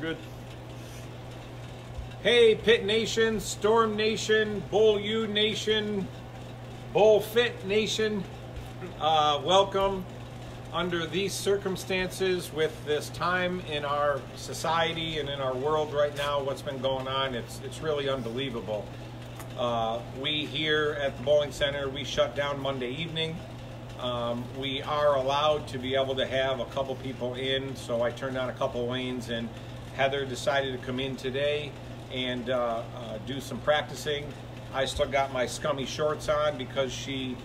good. Hey, Pit Nation, Storm Nation, Bowl U Nation, BowlFit Nation. Welcome. Under these circumstances, with this time in our society and in our world right now, what's been going on, it's really unbelievable. We here at the bowling center, we shut down Monday evening. We are allowed to be able to have a couple people in, so I turned on a couple lanes, and Heather decided to come in today and do some practicing. I still got my scummy shorts on because she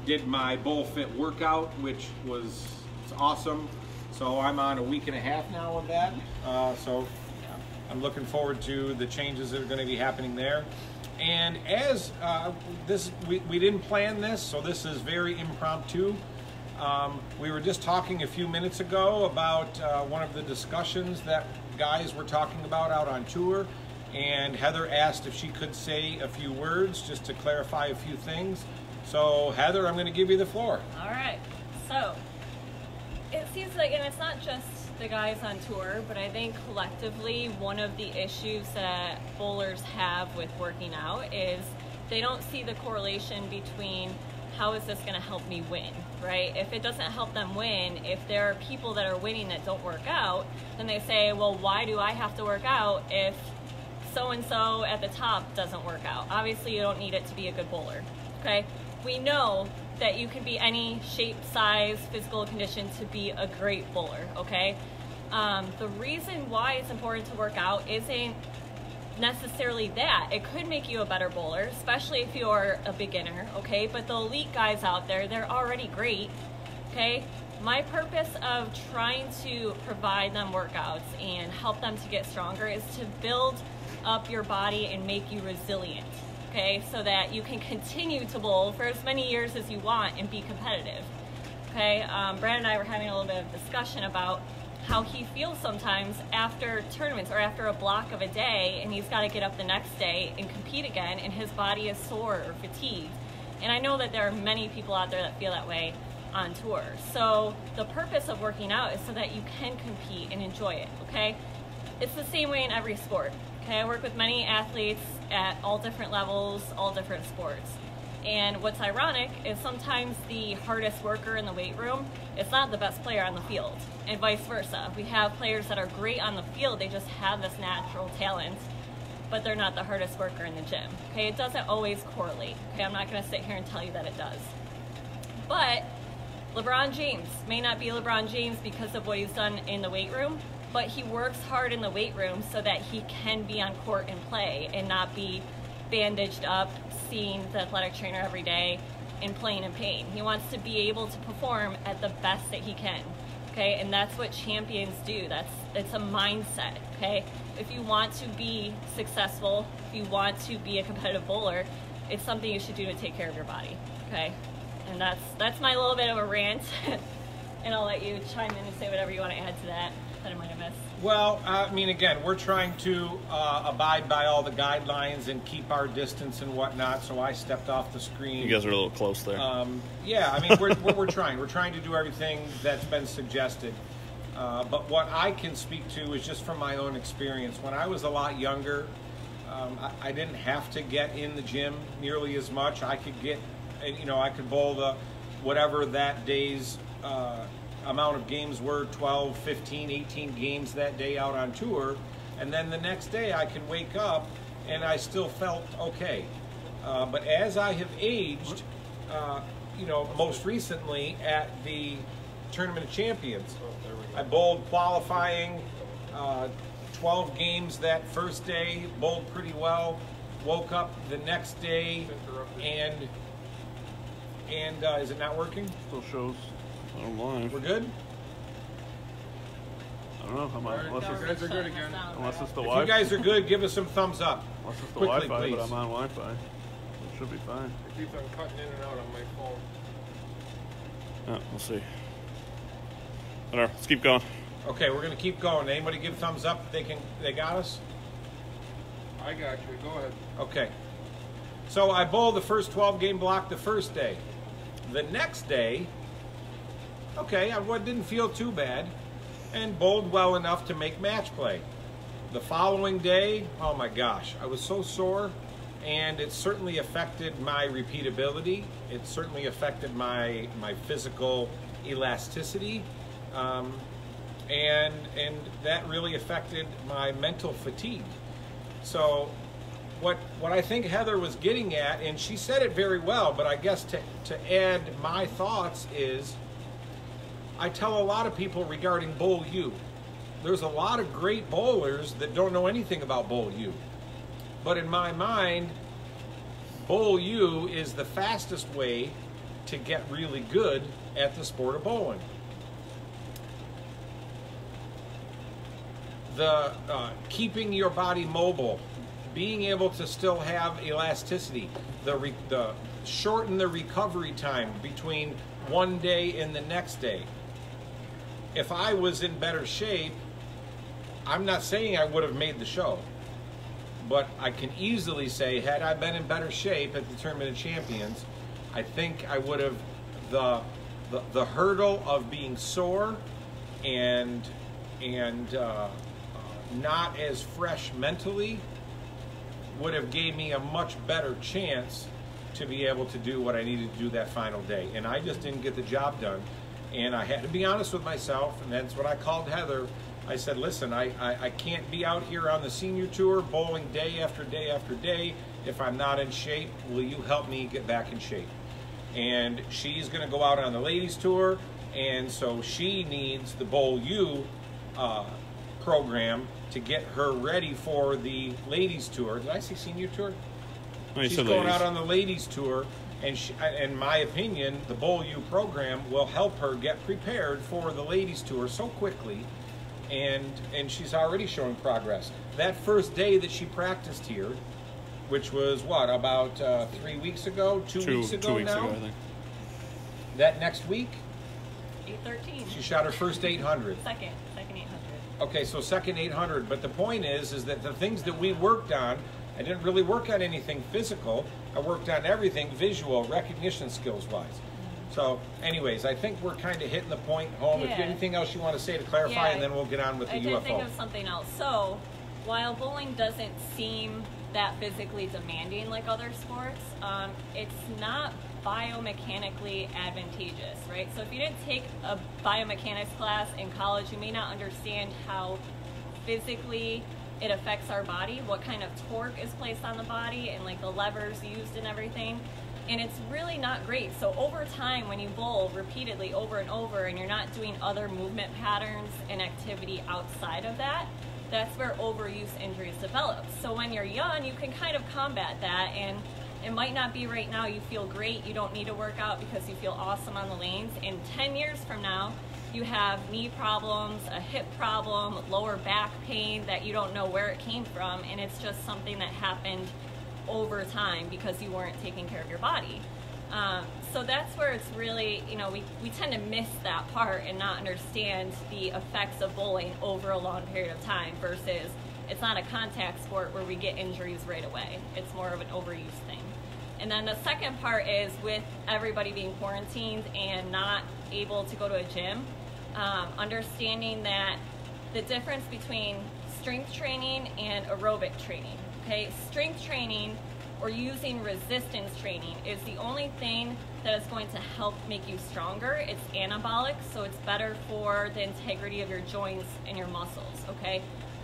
did my BowlFit workout, which was awesome. So I'm on a week and a half now of that. So I'm looking forward to the changes that are going to be happening there. And as we didn't plan this, so this is very impromptu. We were just talking a few minutes ago about one of the discussions that guys were talking about out on tour, and Heather asked if she could say a few words just to clarify a few things. So Heather, I'm going to give you the floor. All right. So it seems like, and it's not just the guys on tour, but I think collectively one of the issues that bowlers have with working out is they don't see the correlation between how is this going to help me win, right? If it doesn't help them win, if there are people that are winning that don't work out, then they say, well, why do I have to work out if so-and-so at the top doesn't work out? Obviously, you don't need it to be a good bowler, okay? We know that you can be any shape, size, physical condition to be a great bowler, okay? The reason why it's important to work out isn't necessarily that. It could make you a better bowler, especially if you're a beginner, okay? But the elite guys out there, they're already great, okay? My purpose of trying to provide them workouts and help them to get stronger is to build up your body and make you resilient, okay? So that you can continue to bowl for as many years as you want and be competitive, okay? Brad and I were having a little bit of discussion about how he feels sometimes after tournaments or after a block of a day, and he's got to get up the next day and compete again, and his body is sore or fatigued. And I know that there are many people out there that feel that way on tour. So the purpose of working out is so that you can compete and enjoy it, okay? It's the same way in every sport, okay? I work with many athletes at all different levels, all different sports. And what's ironic is sometimes the hardest worker in the weight room is not the best player on the field, and vice versa. We have players that are great on the field, they just have this natural talent, but they're not the hardest worker in the gym, okay? It doesn't always correlate, okay? I'm not gonna sit here and tell you that it does. But LeBron James may not be LeBron James because of what he's done in the weight room, but he works hard in the weight room so that he can be on court and play and not be bandaged up, seeing the athletic trainer every day and playing in pain. He wants to be able to perform at the best that he can, okay? And that's what champions do. It's a mindset, okay? If you want to be successful, if you want to be a competitive bowler, it's something you should do to take care of your body, okay? And that's my little bit of a rant. And I'll let you chime in and say whatever you want to add to that I might have missed. Well, I mean, again, we're trying to abide by all the guidelines and keep our distance and whatnot, so I stepped off the screen. You guys are a little close there. Yeah, I mean, we're trying. We're trying to do everything that's been suggested. But what I can speak to is just from my own experience. When I was a lot younger, I didn't have to get in the gym nearly as much. I could get, I could bowl the whatever that day's amount of games were, 12, 15, 18 games that day out on tour, and then the next day I could wake up and I still felt okay. But as I have aged, most recently at the Tournament of Champions, I bowled qualifying, 12 games that first day, bowled pretty well, woke up the next day, and is it not working? Still shows online. We're good? I don't know. Unless it's the If Wi-Fi. you guys are good, give us some thumbs up. Unless it's the Quickly, Wi-Fi, please. but I'm on Wi-Fi. It should be fine. It keeps on cutting in and out on my phone. Yeah, we'll see. Whatever. Let's keep going. Okay, we're going to keep going. Anybody give thumbs up? They got us? I got you. Go ahead. Okay. So I bowled the first 12-game block the first day. The next day, okay, I didn't feel too bad. and bowled well enough to make match play. The following day, oh my gosh, I was so sore, and it certainly affected my repeatability. It certainly affected my physical elasticity, and that really affected my mental fatigue. So what I think Heather was getting at, and she said it very well, but I guess to add my thoughts is, I tell a lot of people regarding Bowl U, there's a lot of great bowlers that don't know anything about Bowl U. But in my mind, Bowl U is the fastest way to get really good at the sport of bowling. The keeping your body mobile, being able to still have elasticity, the shorten the recovery time between one day and the next day. If I was in better shape, I'm not saying I would have made the show, but I can easily say, had I been in better shape at the Tournament of Champions, I think I would have, the hurdle of being sore and not as fresh mentally would have gave me a much better chance to be able to do what I needed to do that final day. And I just didn't get the job done. And I had to be honest with myself, and that's what I called Heather. I said, listen, I can't be out here on the senior tour bowling day after day after day if I'm not in shape. Will you help me get back in shape? And she's going to go out on the ladies tour, and so she needs the Bowl U program to get her ready for the ladies tour. Did I say senior tour? No, She's going out on the ladies tour, and in my opinion, the Bowl U program will help her get prepared for the ladies tour so quickly. And she's already showing progress. That first day that she practiced here, which was what, about 3 weeks ago, two weeks ago now? I think. That next week, 813. she shot her first 800. Second 800. Okay, so second 800. But the point is that the things that we worked on, I didn't really work on anything physical. I worked on everything visual, recognition skills-wise. So, anyways, I think we're kind of hitting the point home. If you have anything else you want to say to clarify, and then we'll get on with the UFO. I did think of something else. So, while bowling doesn't seem that physically demanding like other sports, it's not biomechanically advantageous, right? So if you didn't take a biomechanics class in college, you may not understand how physically it affects our body, what kind of torque is placed on the body, and like the levers used and everything. And it's really not great. So over time, when you bowl repeatedly over and over and you're not doing other movement patterns and activity outside of that, that's where overuse injuries develop. So when you're young, you can kind of combat that, and it might not be right now you feel great, you don't need to work out because you feel awesome on the lanes. And 10 years from now, you have knee problems, a hip problem, lower back pain that you don't know where it came from, and it's just something that happened over time because you weren't taking care of your body. So that's where it's really, you know, we tend to miss that part and not understand the effects of bowling over a long period of time versus it's not a contact sport where we get injuries right away. It's more of an overuse thing. And then the second part is with everybody being quarantined and not able to go to a gym, understanding that the difference between strength training and aerobic training. Okay, strength training or using resistance training is the only thing that is going to help make you stronger. It's anabolic, so it's better for the integrity of your joints and your muscles, okay?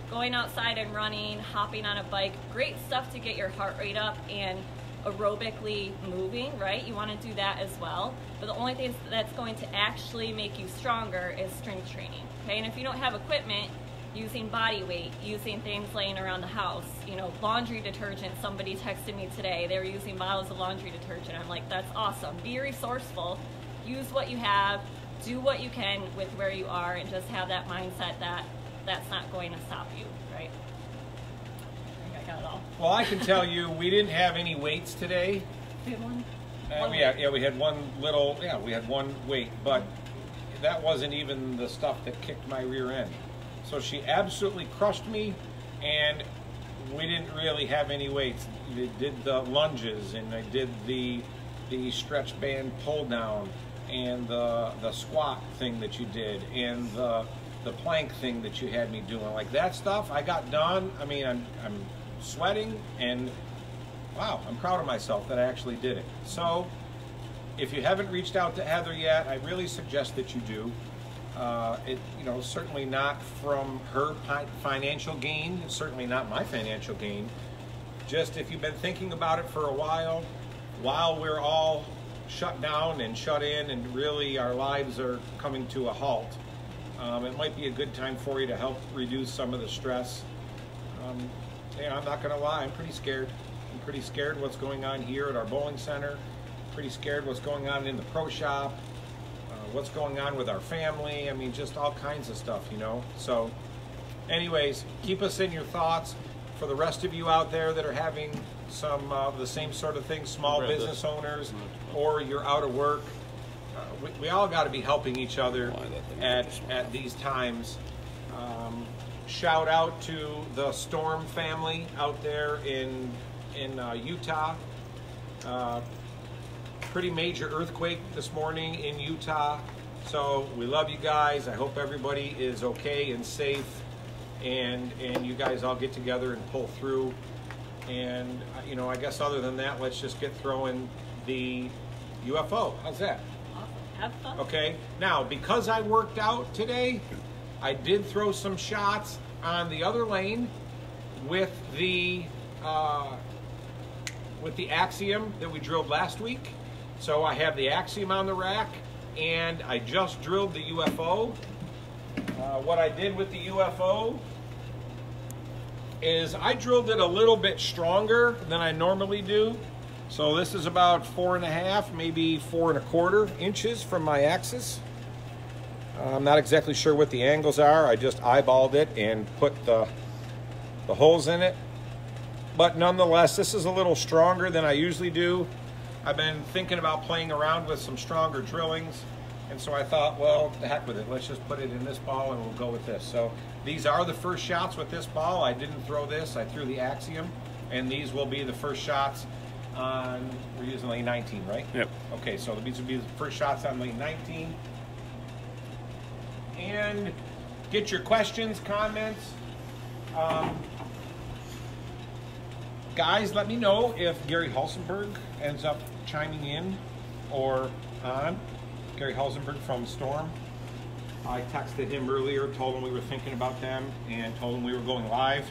Going outside and running, hopping on a bike, great stuff to get your heart rate up and aerobically moving, right? You want to do that as well. But the only thing that's going to actually make you stronger is strength training, okay? And if you don't have equipment, using body weight, using things laying around the house, you know, laundry detergent. Somebody texted me today, they were using bottles of laundry detergent. I'm like, that's awesome. Be resourceful, use what you have, do what you can with where you are, and just have that mindset that that's not going to stop you, right? I think I got it all. Well, I can tell you, we didn't have any weights today. We had one? Yeah, we had we had one weight, but that wasn't even the stuff that kicked my rear end. So she absolutely crushed me, and we didn't really have any weights. I did the lunges, and I did the stretch band pull down, and the squat thing that you did, and the the plank thing that you had me doing. Like that stuff, I got done. I mean, I'm sweating, and wow, I'm proud of myself that I actually did it. So, if you haven't reached out to Heather yet, I really suggest that you do. Certainly not from her financial gain, certainly not my financial gain. Just if you've been thinking about it for a while we're all shut down and shut in and really our lives are coming to a halt, it might be a good time for you to help reduce some of the stress. I'm not going to lie, I'm pretty scared. I'm pretty scared what's going on here at our bowling center, pretty scared what's going on in the pro shop, what's going on with our family. I mean, just all kinds of stuff, you know. So anyways, keep us in your thoughts. For the rest of you out there that are having some of the same sort of things, small business owners, or you're out of work, we all got to be helping each other at these times. Shout out to the Storm family out there in Utah. Pretty major earthquake this morning in Utah. So we love you guys. I hope everybody is okay and safe, and you guys all get together and pull through. And I guess other than that, let's just get throwing the UFO. How's that? Awesome. Have fun. Okay. Now, because I worked out today, I did throw some shots on the other lane with the Axiom that we drilled last week. So I have the Axiom on the rack, and I just drilled the UFO. What I did with the UFO is I drilled it a little bit stronger than I normally do. So this is about 4.5, maybe 4 1/4 inches from my axis. I'm not exactly sure what the angles are. I just eyeballed it and put the holes in it. But nonetheless, this is a little stronger than I usually do. I've been thinking about playing around with some stronger drillings, and so I thought, well, the heck with it. Let's just put it in this ball and we'll go with this. So these are the first shots with this ball. I didn't throw this. I threw the Axiom, and these will be the first shots on, we're using lane 19, right? Yep. Okay, so these will be the first shots on lane 19. And get your questions, comments. Guys, let me know if Gary Hulsenberg ends up chiming in or on. Gary Hulsenberg from Storm. I texted him earlier, told him we were thinking about them, and told him we were going live.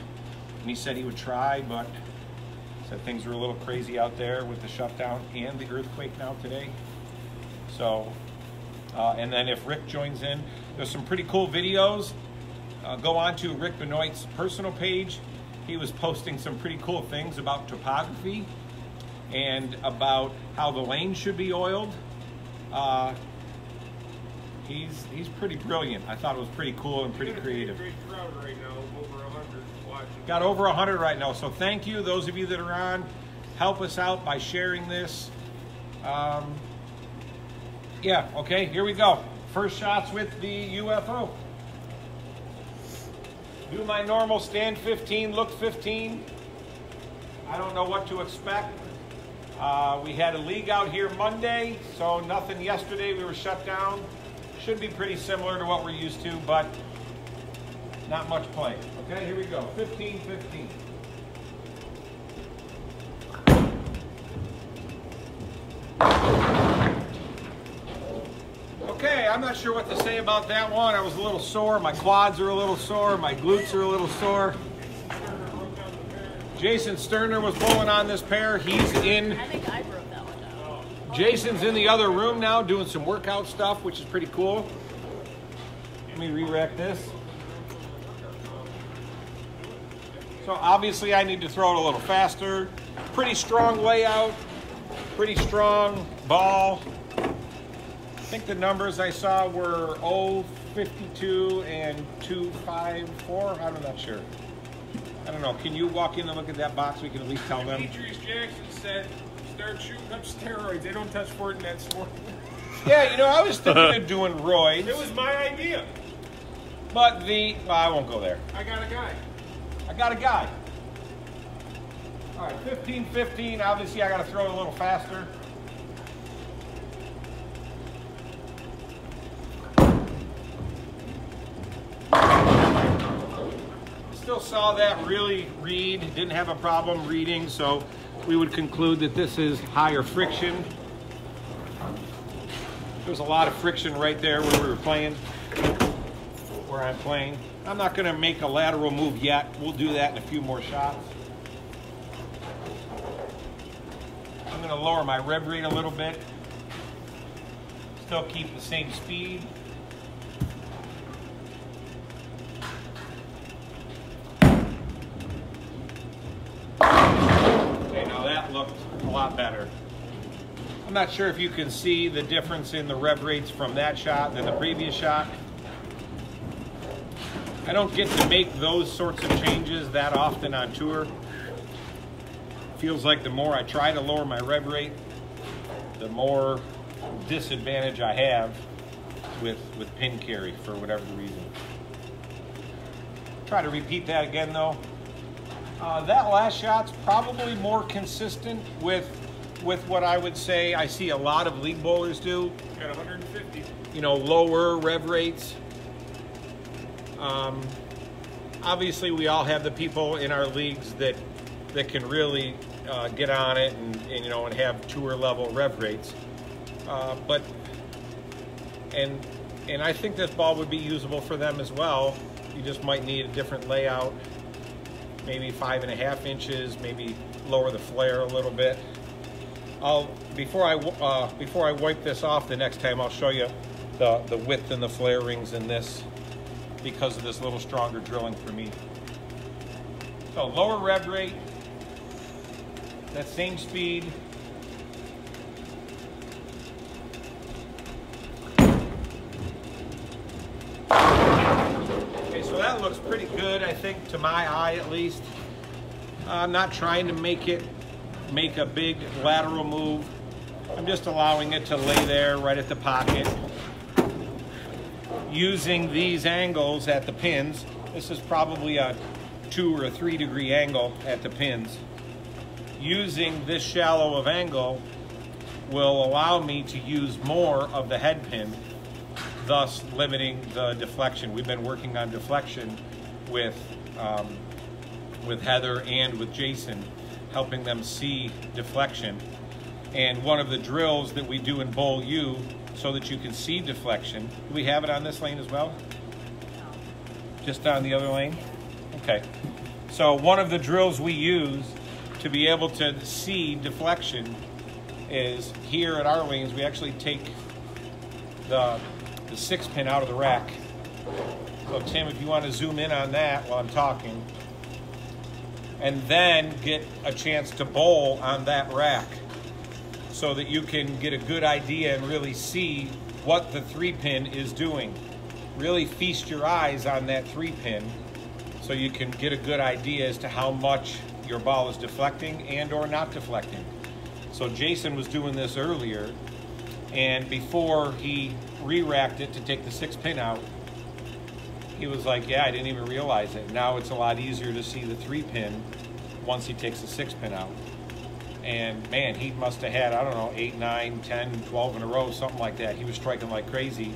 And he said he would try, but said things were a little crazy out there with the shutdown and the earthquake now today. So, and then if Rick joins in, there's some pretty cool videos. Go on to Rick Benoit's personal page. He was posting some pretty cool things about topography and about how the lane should be oiled. He's pretty brilliant. I thought it was pretty cool and pretty creative. Great crowd right now, over 100 watching. Got over 100 right now, so thank you, those of you that are on. Help us out by sharing this. Yeah, okay, here we go. First shots with the UFO. Do my normal stand 15, look 15. I don't know what to expect. We had a league out here Monday, so nothing yesterday. We were shut down. Should be pretty similar to what we're used to, but not much play. Okay, here we go. 15, 15. Okay, I'm not sure what to say about that one. I was a little sore. My quads are a little sore. My glutes are a little sore. Jason Sterner was bowling on this pair. He's in. I think I broke that one down. Jason's in the other room now doing some workout stuff, which is pretty cool. Let me re-rack this. So obviously I need to throw it a little faster. Pretty strong layout. Pretty strong ball. I think the numbers I saw were 0.52 and 2.54. I'm not sure. I don't know. Can you walk in and look at that box? We can at least tell them. Demetrius Jackson said, start shooting up steroids. They don't touch Fortinet sport. Yeah, you know, I was thinking of doing roids. It was my idea. But well, I won't go there. I got a guy. I got a guy. All right, 15-15. Obviously, I got to throw it a little faster. saw that really read, didn't have a problem reading, so we would conclude that this is higher friction. There's a lot of friction right there where we were playing, where I'm playing. I'm not gonna make a lateral move yet. We'll do that in a few more shots. I'm gonna lower my rev rate a little bit. Still keep the same speed. Okay, now that looked a lot better. I'm not sure if you can see the difference in the rev rates from that shot than the previous shot. I don't get to make those sorts of changes that often on tour. Feels like the more I try to lower my rev rate, the more disadvantage I have with pin carry for whatever the reason. Try to repeat that again though. That last shot's probably more consistent with what I would say I see a lot of league bowlers do. Got 150. You know, lower rev rates. Obviously we all have the people in our leagues that can really get on it and you know, and have tour level rev rates. But I think this ball would be usable for them as well. You just might need a different layout, maybe 5.5 inches, maybe lower the flare a little bit. Before I wipe this off the next time, I'll show you the width and the flare rings in this because of this little stronger drilling for me. So lower rev rate, that same speed. Okay, so that looks pretty good, I think, to my eye at least. I'm not trying to make a big lateral move. I'm just allowing it to lay there right at the pocket. Using these angles at the pins, this is probably a 2 or 3 degree angle at the pins. Using this shallow of angle will allow me to use more of the head pin, thus limiting the deflection. We've been working on deflection with Heather and with Jason, helping them see deflection. And one of the drills that we do in Bowl U so that you can see deflection, do we have it on this lane as well? No. Just on the other lane? Okay. So one of the drills we use to be able to see deflection is here at our lanes, we actually take the 6 pin out of the rack. So Tim, if you want to zoom in on that while I'm talking, and then get a chance to bowl on that rack so that you can get a good idea and really see what the 3 pin is doing. Really feast your eyes on that 3 pin so you can get a good idea as to how much your ball is deflecting and or not deflecting. So Jason was doing this earlier, and before he re-racked it to take the 6 pin out, he was like, yeah, I didn't even realize it. Now it's a lot easier to see the 3 pin once he takes the 6 pin out. And man, he must have had, I don't know, 8, 9, 10, 12 in a row, something like that. He was striking like crazy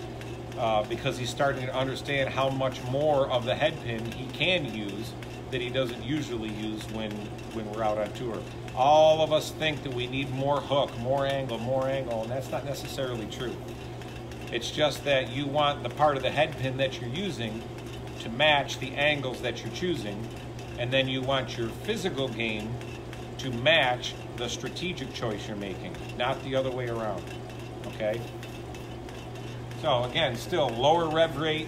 because he's starting to understand how much more of the head pin he can use that he doesn't usually use when we're out on tour. All of us think that we need more hook, more angle, and that's not necessarily true. It's just that you want the part of the head pin that you're using to match the angles that you're choosing, and then you want your physical game to match the strategic choice you're making, not the other way around, okay? So again, still lower rev rate,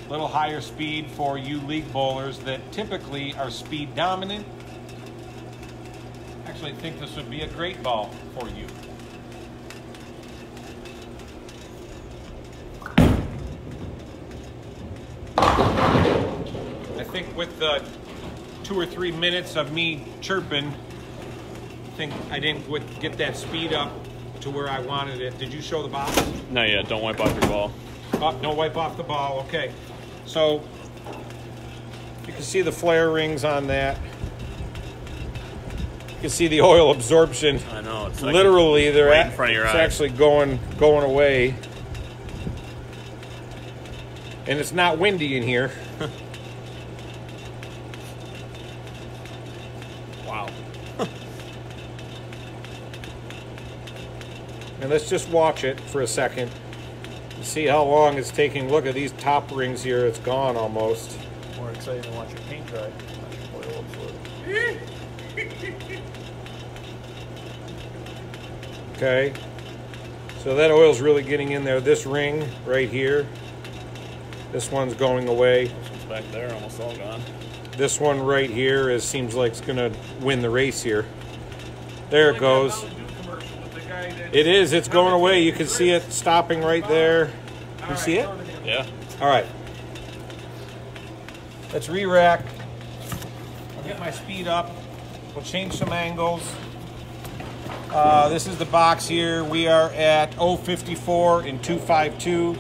little higher speed for you league bowlers that typically are speed dominant. Actually, I think this would be a great ball for you. I think with the 2 or 3 minutes of me chirping, I think I didn't get that speed up to where I wanted it. Did you show the box? Not yet. Don't wipe off your ball. Oh, no wipe off the ball. Okay. So you can see the flare rings on that. You can see the oil absorption. I know. It's like literally, they're right in front of your it's eyes. actually going away. And it's not windy in here. And let's just watch it for a second. See how long it's taking. Look at these top rings here. It's gone almost. More exciting to watch your paint dry. Watch your oil absorb. Okay. So that oil's really getting in there. This ring right here. This one's going away. This one's back there, almost all gone. This one right here seems like it's gonna win the race here. There it goes. It is. It's going away. You can see it stopping right there. You see it? Yeah. All right. Let's re-rack. I'll get my speed up. We'll change some angles. This is the box here. We are at 054 and 252.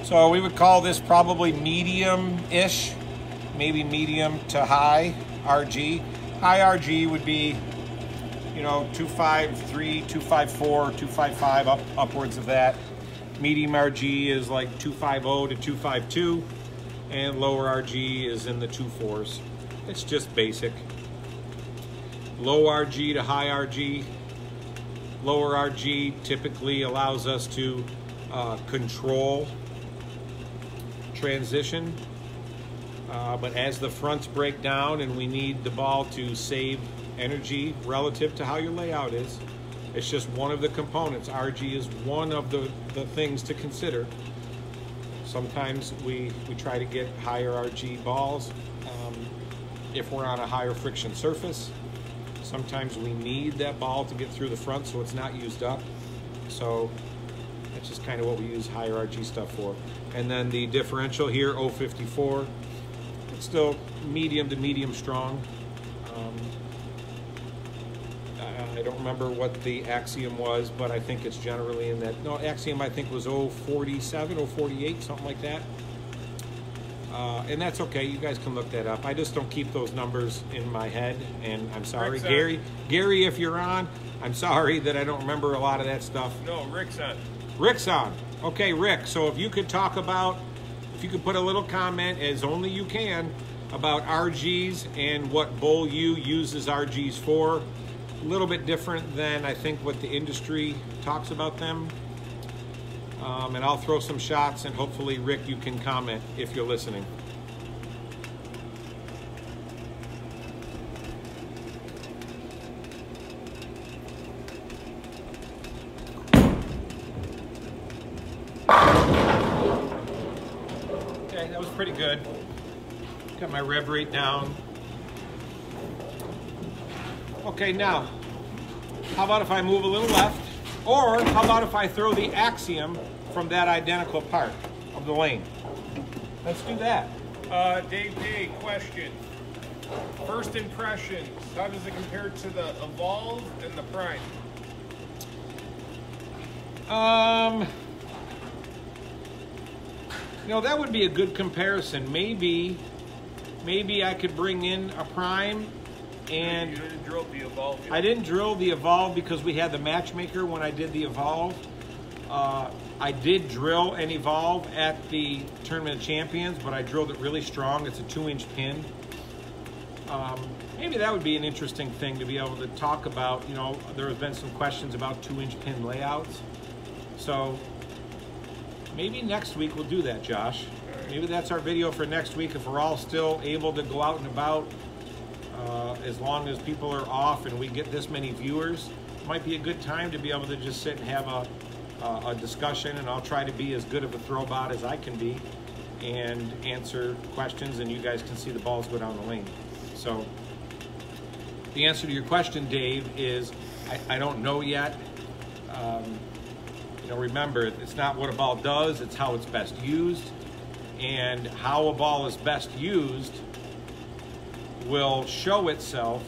So we would call this probably medium-ish, maybe medium to high RG. High RG would be, you know, 253, 254, 255, upwards of that. Medium RG is like 250 to 252, and lower RG is in the 24s. It's just basic. Low RG to high RG. Lower RG typically allows us to control transition, but as the fronts break down and we need the ball to save energy relative to how your layout is, it's just one of the components. RG is one of the things to consider. Sometimes we try to get higher RG balls if we're on a higher friction surface. Sometimes we need that ball to get through the front so it's not used up. So that's just kind of what we use higher RG stuff for. And then the differential here, 054, it's still medium to medium strong. I don't remember what the Axiom was, but I think it's generally in that. No, Axiom I think was 047, 048, something like that. And that's okay. You guys can look that up. I just don't keep those numbers in my head, and I'm sorry, Gary, if you're on, I'm sorry that I don't remember a lot of that stuff. No, Rick's on. Rick's on. Okay, Rick. So if you could talk about, if you could put a little comment, as only you can, about RGs and what BowlU uses RGs for. A little bit different than I think what the industry talks about them. And I'll throw some shots, and hopefully, Rick, you can comment if you're listening. Okay, that was pretty good. Got my rev rate down. Okay, now, how about if I move a little left? Or how about if I throw the Axiom from that identical part of the lane? Let's do that. Dave Day, question. First impressions, how does it compare to the Evolve and the Prime? You know, that would be a good comparison. Maybe I could bring in a Prime. And you didn't drill the Evolve yet. I didn't drill the Evolve because we had the matchmaker when I did the Evolve. I did drill an Evolve at the Tournament of Champions, but I drilled it really strong. It's a 2-inch pin. Maybe that would be an interesting thing to be able to talk about. You know, there have been some questions about 2-inch pin layouts. So maybe next week we'll do that, Josh. Maybe that's our video for next week if we're all still able to go out and about. As long as people are off and we get this many viewers, it might be a good time to be able to just sit and have a discussion, and I'll try to be as good of a throwbot as I can be and answer questions, and you guys can see the balls go down the lane. So the answer to your question, Dave, is I don't know yet. You know, remember, it's not what a ball does, it's how it's best used, and how a ball is best used will show itself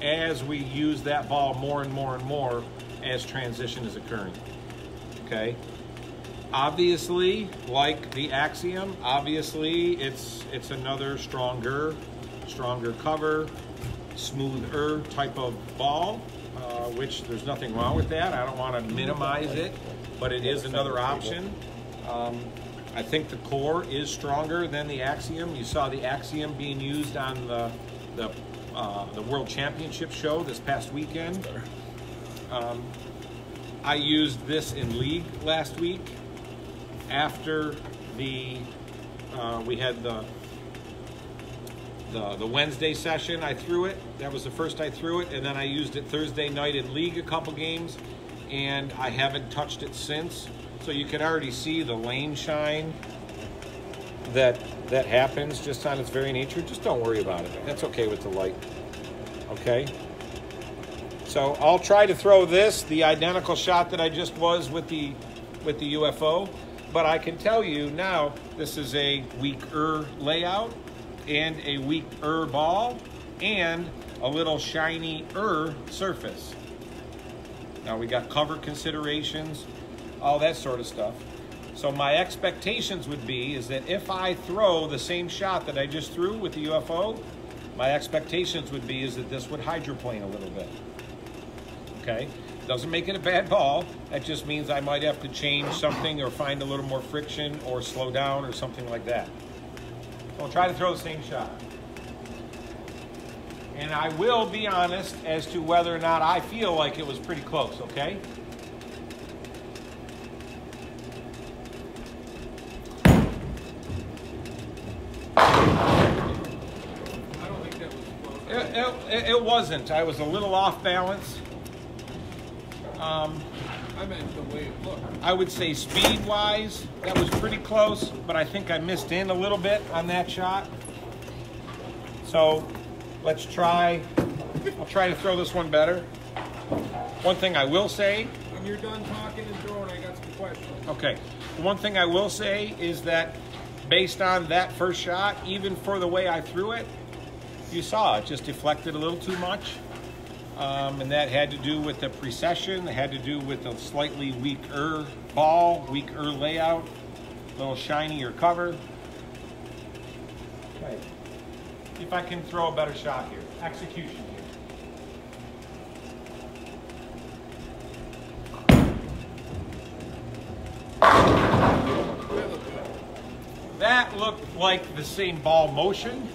as we use that ball more and more and more as transition is occurring. Okay? Obviously, like the Axiom, obviously it's another stronger cover, smoother type of ball, which there's nothing wrong with that. I don't want to minimize it, but it is another option. I think the core is stronger than the Axiom. You saw the Axiom being used on the World Championship show this past weekend. I used this in league last week after the we had the Wednesday session. I threw it. That was the first I threw it, and then I used it Thursday night in league a couple games, and I haven't touched it since. So you can already see the lane shine that happens just on its very nature. Just don't worry about it. That's okay with the light. Okay. So I'll try to throw this, the identical shot that I just was with the UFO, but I can tell you now this is a weaker layout and a weaker ball and a little shinier surface. Now we got cover considerations, all that sort of stuff. So my expectations would be is that if I throw the same shot that I just threw with the UFO, my expectations would be is that this would hydroplane a little bit. Okay, doesn't make it a bad ball. That just means I might have to change something or find a little more friction or slow down or something like that. I'll try to throw the same shot. And I will be honest as to whether or not I feel like it was pretty close, okay? I don't think that was close. It wasn't. I was a little off balance. I meant the way it looked. I would say speed-wise, that was pretty close, but I think I missed in a little bit on that shot. So let's try. I'll try to throw this one better. One thing I will say. When you're done talking and throwing, I got some questions. Okay. One thing I will say is that based on that first shot, even for the way I threw it, you saw it just deflected a little too much. And that had to do with the precession. It had to do with a slightly weaker ball, weaker layout, a little shinier cover. Okay. See if I can throw a better shot here. Execution here. That looked like the same ball motion,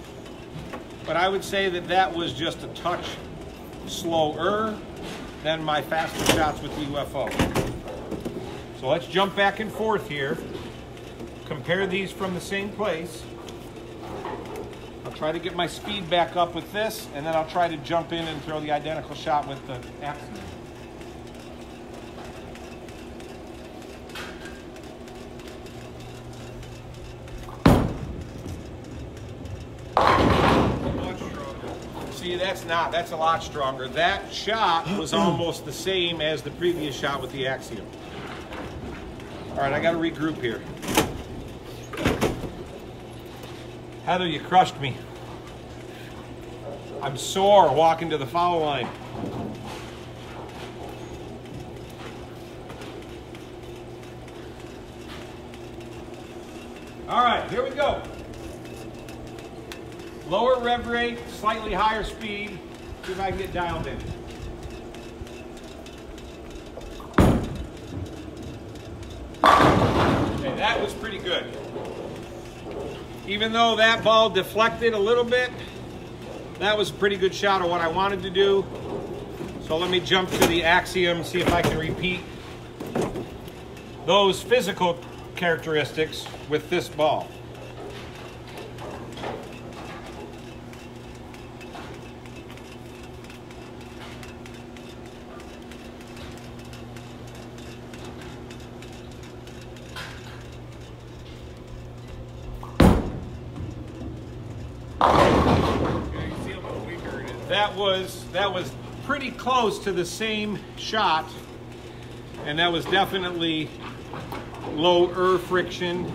but I would say that that was just a touch slower than my faster shots with the UFO. So let's jump back and forth here. Compare these from the same place. I'll try to get my speed back up with this, and then I'll try to jump in and throw the identical shot with the Axiom. See, that's a lot stronger. That shot was almost the same as the previous shot with the Axiom. All right, I got to regroup here. Heather, you crushed me. I'm sore walking to the foul line. All right, here we go. Lower rev rate, slightly higher speed. See if I can get dialed in. Okay, that was pretty good. Even though that ball deflected a little bit, that was a pretty good shot of what I wanted to do. So let me jump to the Axiom, see if I can repeat those physical characteristics with this ball. That was pretty close to the same shot, and that was definitely lower friction.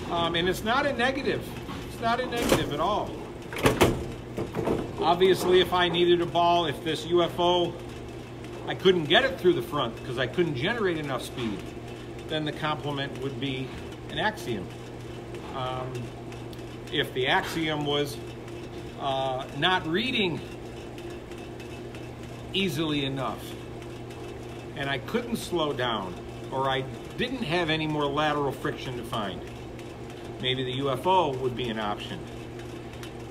And it's not a negative. It's not a negative at all. Obviously, if I needed a ball, if this UFO, I couldn't get it through the front because I couldn't generate enough speed, then the complement would be an Axiom. If the Axiom was not reading easily enough and I couldn't slow down, or I didn't have any more lateral friction to find, maybe the UFO would be an option.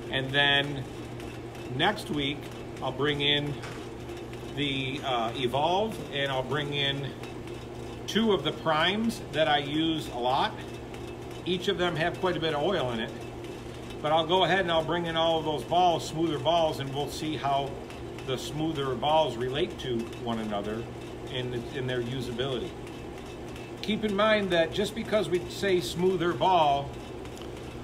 And then next week I'll bring in the Evolve, and I'll bring in 2 of the primes that I use a lot. Each of them have quite a bit of oil in it. But I'll go ahead and I'll bring in all of those balls, smoother balls, and we'll see how the smoother balls relate to one another in their usability. Keep in mind that just because we say smoother ball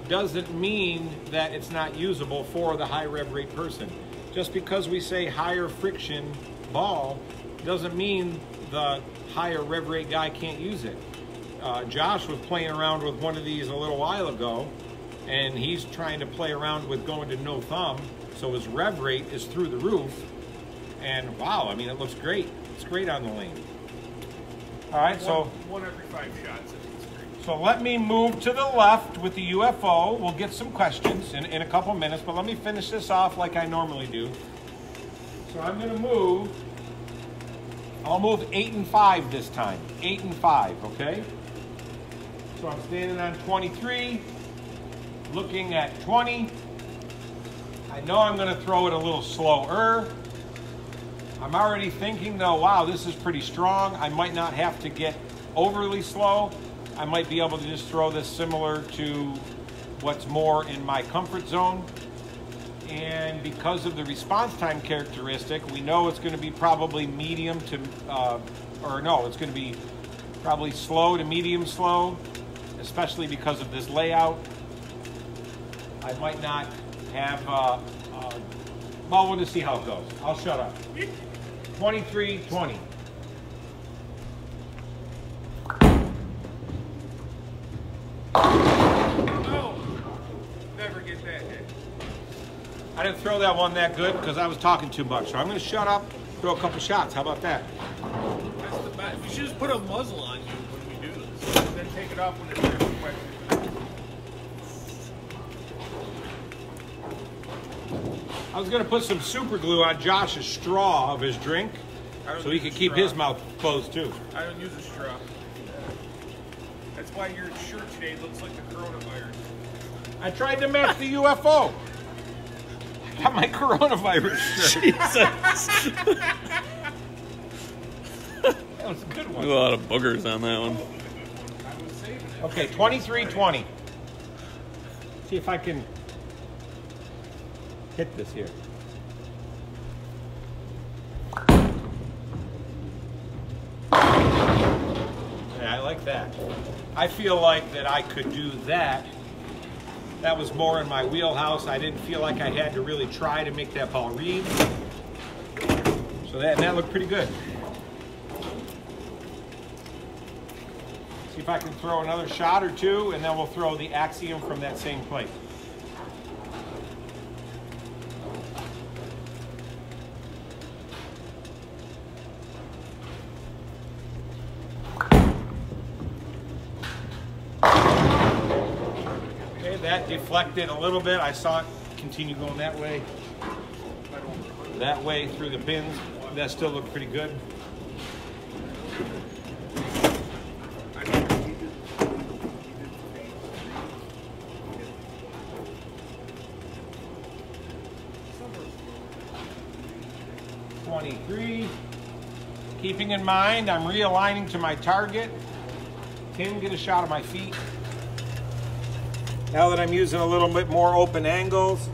doesn't mean that it's not usable for the high rev rate person. Just because we say higher friction ball doesn't mean the higher rev rate guy can't use it. Josh was playing around with one of these a little while ago, and he's trying to play around with going to no thumb, so his rev rate is through the roof. And wow, I mean, it looks great. It's great on the lane. All right, so one every 5 shots. It's great. So let me move to the left with the UFO. We'll get some questions in a couple minutes, but let me finish this off like I normally do. So I'm going to move. I'll move 8 and 5 this time. 8 and 5, okay? So I'm standing on 23, looking at 20. I know I'm going to throw it a little slower. I'm already thinking though, wow, this is pretty strong. I might not have to get overly slow. I might be able to just throw this similar to what's more in my comfort zone. And because of the response time characteristic, we know it's going to be probably medium to, it's going to be probably slow to medium slow, especially because of this layout. I might not have, well, we'll just see how it goes. I'll shut up. 23-20. Oh, never get that hit. I didn't throw that one that good because I was talking too much. So I'm going to shut up, throw a couple shots. How about that? That's the best. We should just put a muzzle on you when we do this, and then take it off when it's your question. I was going to put some super glue on Josh's straw of his drink so he could keep his mouth closed too. I don't use a straw. That's why your shirt today looks like the coronavirus. I tried to match the UFO. I got my coronavirus shirt. Jesus. That was a good one. A lot of boogers on that one. I was saving it. Okay, 23-20. See if I can hit this here. Yeah, I like that. I feel like that I could do that. That was more in my wheelhouse. I didn't feel like I had to really try to make that ball read. So that looked pretty good. See if I can throw another shot or two, and then we'll throw the axiom from that same plate. That deflected a little bit. I saw it continue going that way through the pins. That still looked pretty good. .23. Keeping in mind, I'm realigning to my target. Tim, get a shot of my feet. Now that I'm using a little bit more open angles,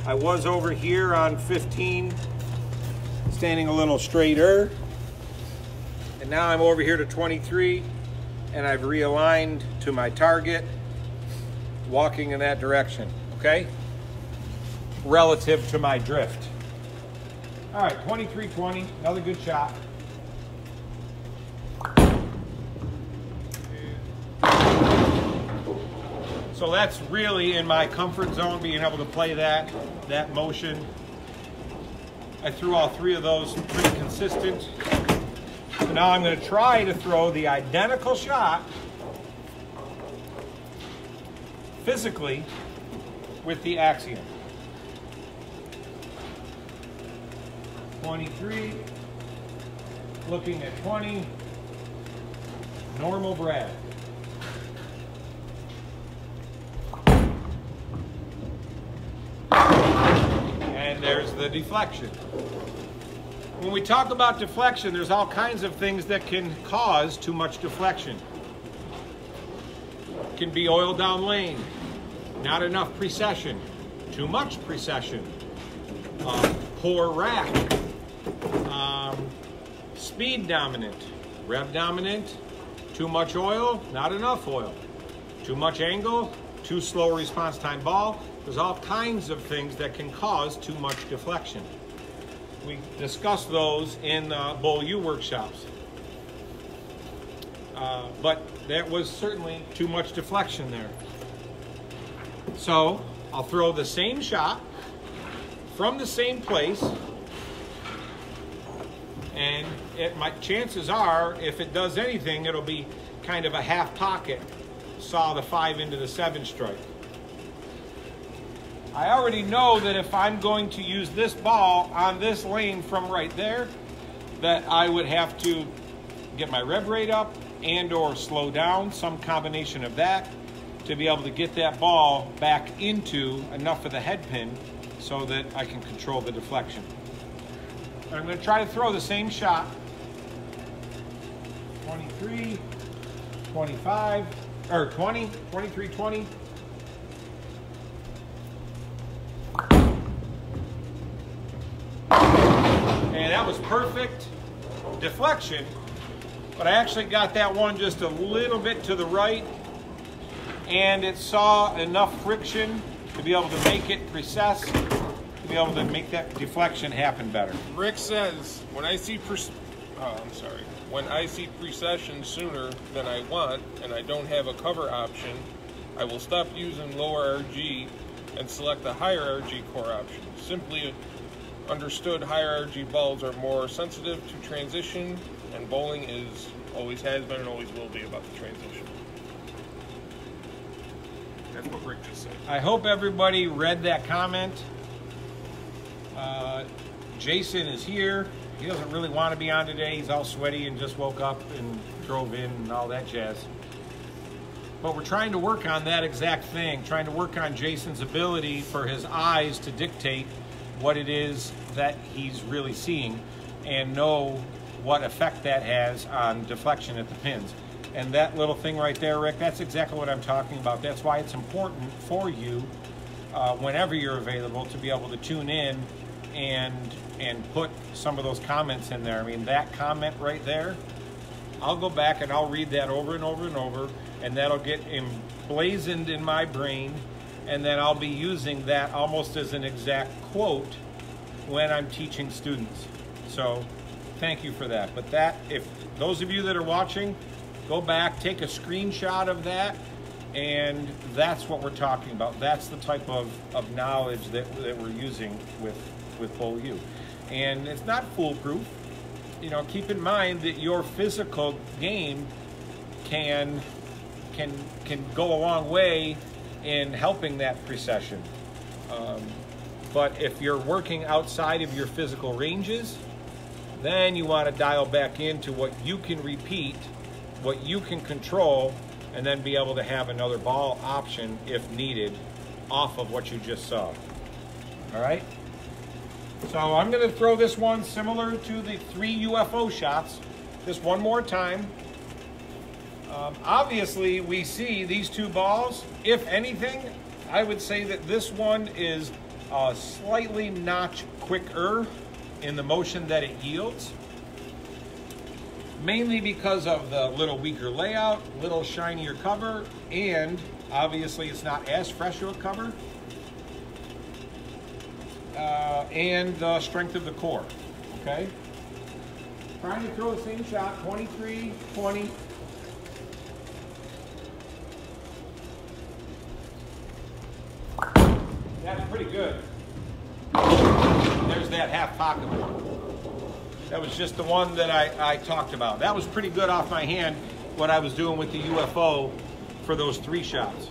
I was over here on 15, standing a little straighter. And now I'm over here to 23, and I've realigned to my target, walking in that direction, okay? Relative to my drift. All right, 23-20, another good shot. So that's really in my comfort zone, being able to play that motion. I threw all 3 of those pretty consistent. So now I'm going to try to throw the identical shot physically with the axiom. 23, looking at 20, normal Brad. And there's the deflection. when we talk about deflection, there's all kinds of things that can cause too much deflection. It can be oil down lane, not enough precession, too much precession, poor rack, speed dominant, rev dominant, too much oil, not enough oil, too much angle, too slow response time ball. There's all kinds of things that can cause too much deflection. We discussed those in Bowl U workshops. But that was certainly too much deflection there. So I'll throw the same shot from the same place, and chances are, if it does anything, it'll be kind of a half pocket, saw the 5 into the 7 strike. I already know that if I'm going to use this ball on this lane from right there, that I would have to get my rev rate up and or slow down, some combination of that, to be able to get that ball back into enough of the head pin so that I can control the deflection. I'm going to try to throw the same shot. 23, 25, or 20, 23, 20. And that was perfect deflection, but I actually got that one just a little bit to the right, and it saw enough friction to be able to make it precess, to be able to make that deflection happen better. Rick says, when I see precession sooner than I want and I don't have a cover option, I will stop using lower RG and select the higher RG core option. Simply understood, higher RG balls are more sensitive to transition, and bowling always has been and always will be about the transition. That's what Rick just said. I hope everybody read that comment. Jason is here. He doesn't really want to be on today. He's all sweaty and just woke up and drove in and all that jazz. But we're trying to work on that exact thing, trying to work on Jason's ability for his eyes to dictate what it is that he's really seeing and know what effect that has on deflection at the pins. And that little thing right there, Rick, that's exactly what I'm talking about. That's why it's important for you, whenever you're available, to be able to tune in and put some of those comments in there. I mean, that comment right there, I'll go back and I'll read that over and over and over, and that'll get emblazoned in my brain, and then I'll be using that almost as an exact quote when I'm teaching students. So thank you for that. But that, if those of you that are watching, go back, take a screenshot of that, and that's what we're talking about. That's the type of knowledge that we're using with Bowl U. And it's not foolproof. You know, keep in mind that your physical game can go a long way in helping that precession. But if you're working outside of your physical ranges, then you want to dial back into what you can repeat, what you can control, and then be able to have another ball option if needed off of what you just saw. All right? So I'm going to throw this one similar to the 3 UFO shots, just one more time. Obviously, we see these two balls. If anything, I would say that this one is a slightly notch quicker in the motion that it yields, mainly because of the little weaker layout, little shinier cover, and obviously it's not as fresh of a cover, and the strength of the core. Okay? Trying to throw the same shot, 23, 20. That's pretty good. There's that half pocket one. That was just the one that I talked about. That was pretty good off my hand, what I was doing with the UFO for those 3 shots.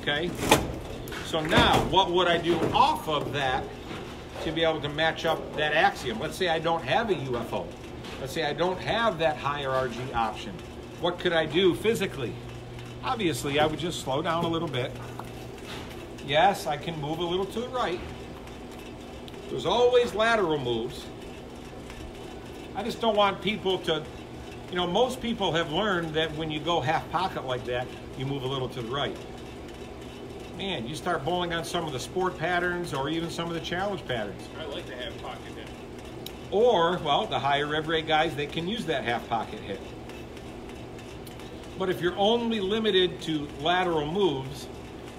Okay? So now, what would I do off of that to be able to match up that axiom? Let's say I don't have a UFO. Let's say I don't have that higher RG option. What could I do physically? Obviously, I would just slow down a little bit. Yes, I can move a little to the right. There's always lateral moves. I just don't want people to, you know, most people have learned that when you go half pocket like that, you move a little to the right. Man, you start bowling on some of the sport patterns or even some of the challenge patterns. I like the half pocket hit. Or, well, the higher rev rate guys, they can use that half pocket hit. But if you're only limited to lateral moves,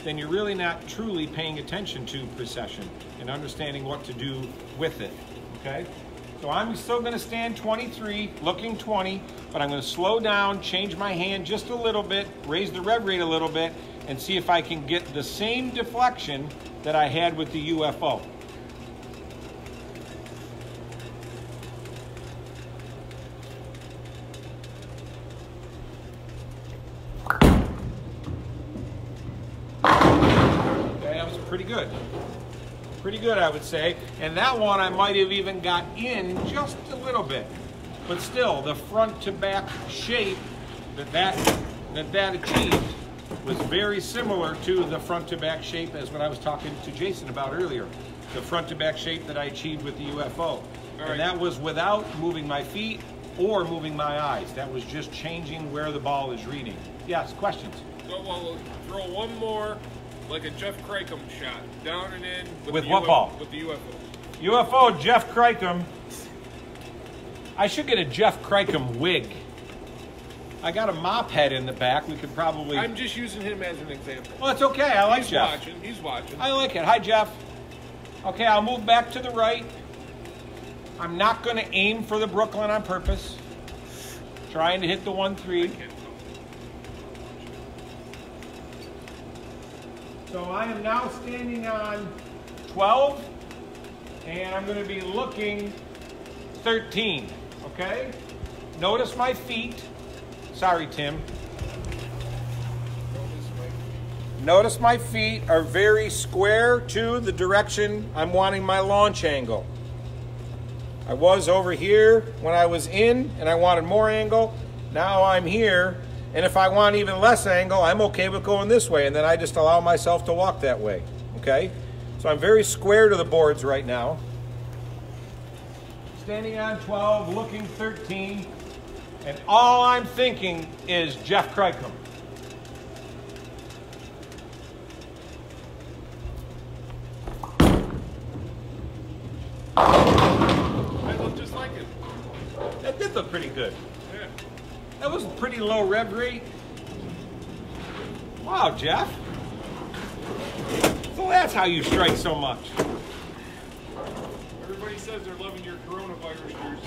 then you're really not truly paying attention to precession and understanding what to do with it, okay? So I'm still gonna stand 23, looking 20, but I'm gonna slow down, change my hand just a little bit, raise the rev rate a little bit, and see if I can get the same deflection that I had with the UFO. Pretty good. Pretty good, I would say. And that one I might have even got in just a little bit. But still, the front to back shape that achieved was very similar to the front to back shape as what I was talking to Jason about earlier. The front to back shape that I achieved with the UFO. And that was without moving my feet or moving my eyes. That was just changing where the ball is reading. Yes, questions? So we'll throw one more. Like a Jeff Crickham shot, down and in. With what ball? With the UFO. UFO, Jeff Crickham. I should get a Jeff Crickham wig. I got a mop head in the back. We could probably... I'm just using him as an example. Well, it's okay. I like Jeff. He's watching. I like it. Hi, Jeff. Okay, I'll move back to the right. I'm not going to aim for the Brooklyn on purpose. Trying to hit the 1-3. So I am now standing on 12, and I'm going to be looking 13, okay? Notice my feet. Sorry, Tim. Notice my feet are very square to the direction I'm wanting my launch angle. I was over here when I was in, and I wanted more angle. Now I'm here. And if I want even less angle, I'm okay with going this way, and then I just allow myself to walk that way, okay? So I'm very square to the boards right now. Standing on 12, looking 13, and all I'm thinking is Jeff Crickham. I look just like it. That did look pretty good. Yeah. That was a pretty low rev rate. Wow, Jeff. So that's how you strike so much. Everybody says they're loving your coronavirus years.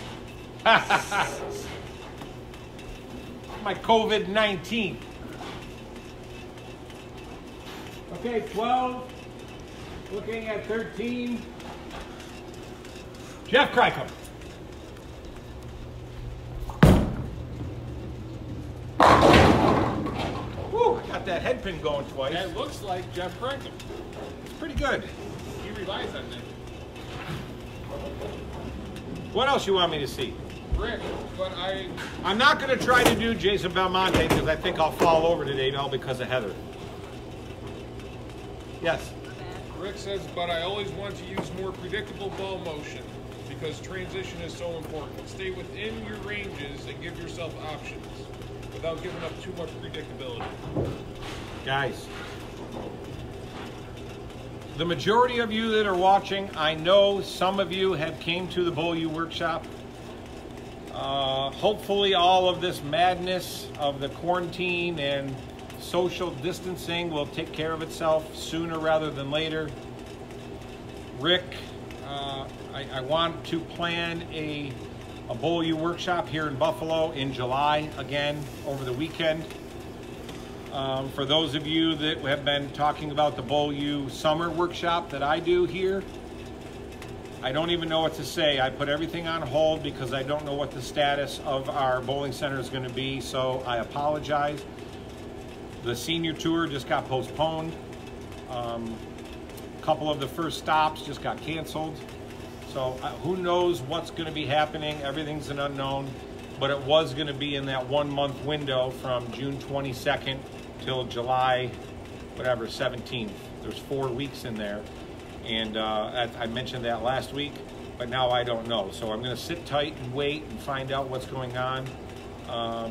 My COVID-19. Okay, 12. Looking at 13. Jeff Crickham. Woo, got that head pin going twice. That looks like Jeff Crickham. It's pretty good. He relies on that. What else you want me to see? Rick, but I'm not going to try to do Jason Belmonte because I think I'll fall over today all because of Heather. Yes? Rick says, but I always want to use more predictable ball motion because transition is so important. Stay within your ranges and give yourself options without giving up too much predictability. Guys, the majority of you that are watching, I know some of you have came to the Bowl U workshop. Hopefully all of this madness of the quarantine and social distancing will take care of itself sooner rather than later. Rick, I want to plan a Bowl U workshop here in Buffalo in July, again, over the weekend. For those of you that have been talking about the Bowl U summer workshop that I do here, I don't even know what to say. I put everything on hold because I don't know what the status of our bowling center is going to be, so I apologize. The senior tour just got postponed. A couple of the first stops just got canceled. So who knows what's going to be happening. Everything's an unknown, but it was going to be in that 1 month window from June 22nd till July, whatever, 17th. There's 4 weeks in there. And I mentioned that last week, but now I don't know. So I'm going to sit tight and wait and find out what's going on.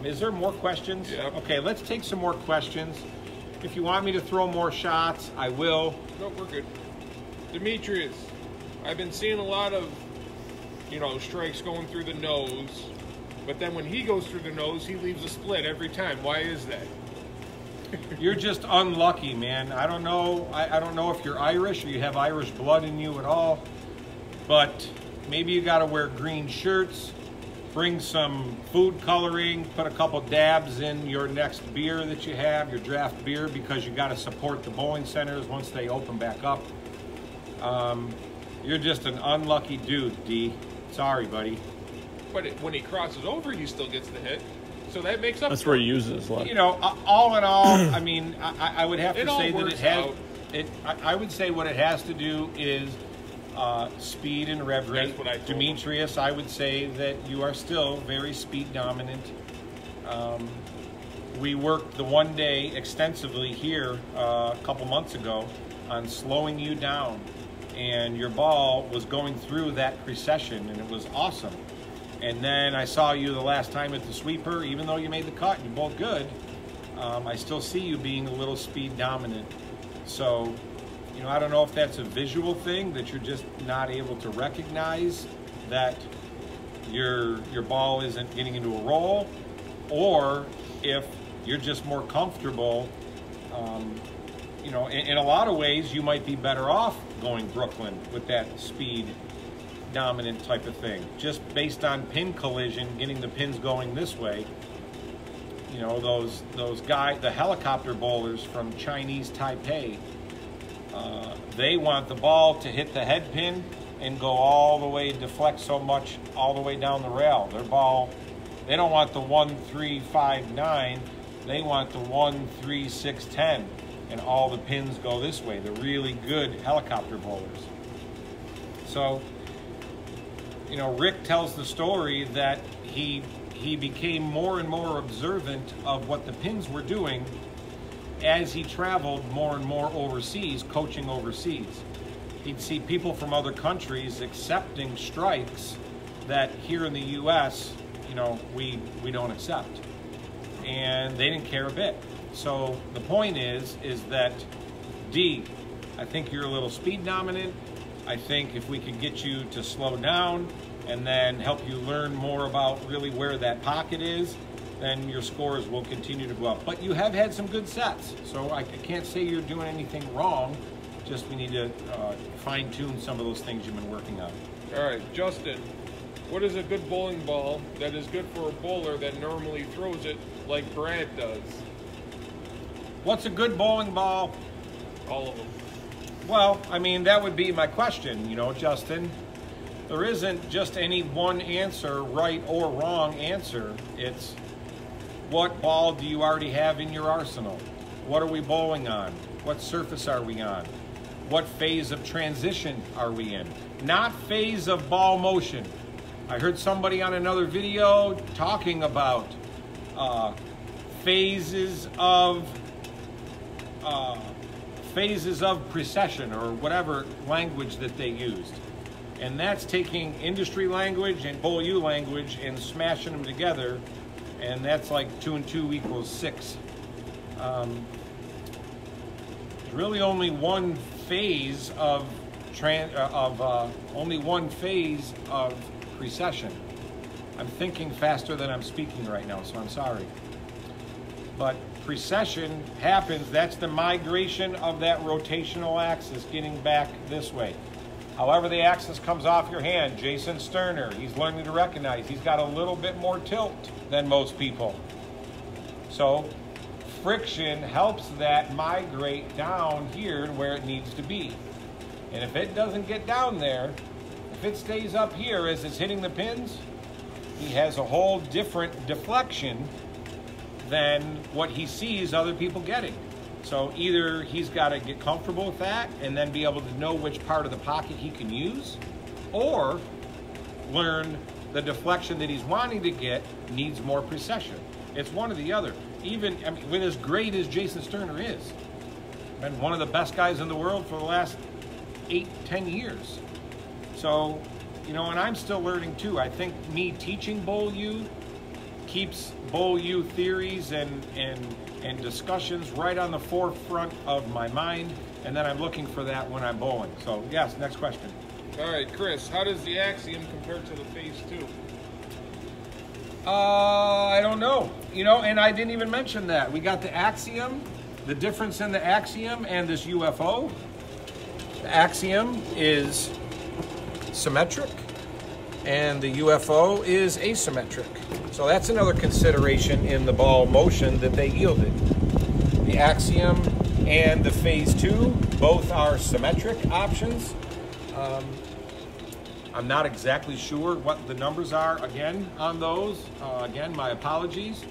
Is there more questions? Yep. Okay, let's take some more questions. If you want me to throw more shots, I will. Nope, we're good. Demetrius, I've been seeing a lot of, strikes going through the nose, but then when he goes through the nose, he leaves a split every time. Why is that? You're just unlucky, man. I don't know. I don't know if you're Irish or you have Irish blood in you at all, but maybe you got to wear green shirts. Bring some food coloring, put a couple dabs in your next beer that you have, your draft beer, because you got to support the bowling centers once they open back up. You're just an unlucky dude, D. Sorry, buddy. But when he crosses over, he still gets the hit. So that makes up. That's where he uses his luck. All in all, I mean, I would have to say that it has. Out. I would say what it has to do is speed and rev rate. That's what I told Demetrius, I would say that you are still very speed dominant. We worked the one day extensively here a couple months ago on slowing you down, and your ball was going through that precession, and it was awesome. And then I saw you the last time at the sweeper. Even though you made the cut and you're both good, I still see you being a little speed dominant. So, I don't know if that's a visual thing, that you're just not able to recognize that your ball isn't getting into a roll, or if you're just more comfortable. In a lot of ways, you might be better off going Brooklyn with that speed dominant type of thing, just based on pin collision, getting the pins going this way. Those guys, the helicopter bowlers from Chinese Taipei, they want the ball to hit the head pin and go all the way, deflect so much all the way down the rail. Their ball, they don't want the 1, 3, 5, 9. They want the 1, 3, 6, 10, and all the pins go this way. The really good helicopter bowlers. So, Rick tells the story that he became more and more observant of what the pins were doing as he traveled more and more overseas, coaching overseas. He'd see people from other countries accepting strikes that here in the U.S., we don't accept. And they didn't care a bit. So the point is that, D, I think you're a little speed dominant. I think if we could get you to slow down and then help you learn more about really where that pocket is, then your scores will continue to go up. But you have had some good sets, so I can't say you're doing anything wrong. Just we need to fine-tune some of those things you've been working on. All right, Justin, what is a good bowling ball that is good for a bowler that normally throws it like Brad does? What's a good bowling ball? All of them. Well, I mean, that would be my question, Justin. There isn't just any one answer, right or wrong answer. It's what ball do you already have in your arsenal? What are we bowling on? What surface are we on? What phase of transition are we in? Not phase of ball motion. I heard somebody on another video talking about phases of precession, or whatever language that they used. And that's taking industry language and Bowl U language and smashing them together, and that's like 2 and 2 equals 6. There's really only one phase of precession. I'm thinking faster than I'm speaking right now, so I'm sorry. But precession happens, that's the migration of that rotational axis getting back this way. However the axis comes off your hand, Jason Sterner, he's learning to recognize he's got a little bit more tilt than most people. So friction helps that migrate down here where it needs to be. And if it doesn't get down there, if it stays up here as it's hitting the pins, he has a whole different deflection than what he sees other people getting. So either he's got to get comfortable with that and then be able to know which part of the pocket he can use, or learn the deflection that he's wanting to get needs more precession. It's one or the other. Even, I mean, with as great as Jason Sterner is, been one of the best guys in the world for the last 8-10 years. So you know, and I'm still learning too. I think me teaching Bowl U keeps Bowl U theories and discussions right on the forefront of my mind, and then I'm looking for that when I'm bowling. So yes, next question. All right, Chris, how does the Axiom compare to the Phase 2? I don't know. You know, and I didn't even mention that. We got the Axiom, the difference in the Axiom and this UFO. The Axiom is symmetric and the UFO is asymmetric. So that's another consideration in the ball motion that they yielded. The Axiom and the Phase 2 both are symmetric options. I'm not exactly sure what the numbers are again on those. Again, my apologies.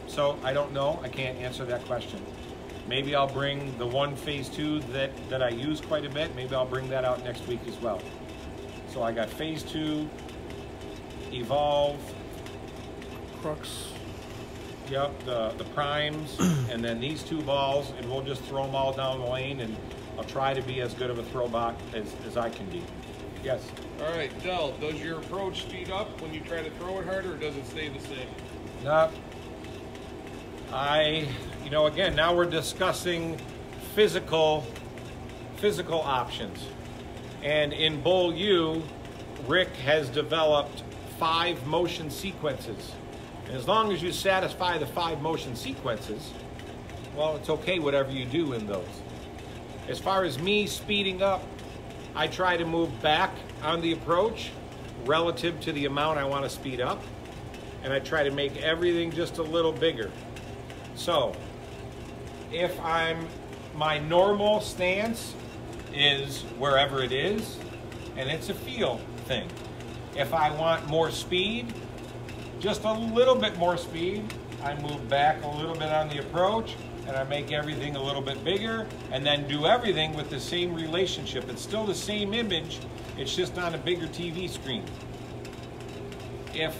So I don't know. I can't answer that question. Maybe I'll bring the one Phase 2 that I use quite a bit. Maybe I'll bring that out next week as well. So I got Phase 2, Evolve, Crux. yep, the primes, and then these two balls, and we'll just throw them all down the lane, and I'll try to be as good of a throw bot as I can be. Yes. All right, Del, does your approach speed up when you try to throw it harder, or does it stay the same? No. You know, again, now we're discussing physical options. And in Bowl U, Rick has developed 5 motion sequences. And as long as you satisfy the 5 motion sequences, well, it's okay whatever you do in those. As far as me speeding up, I try to move back on the approach relative to the amount I want to speed up. And I try to make everything just a little bigger. So, if my normal stance is wherever it is, and it's a feel thing. If I want more speed, just a little bit more speed, I move back a little bit on the approach, and I make everything a little bit bigger, and then do everything with the same relationship. It's still the same image, it's just on a bigger TV screen. If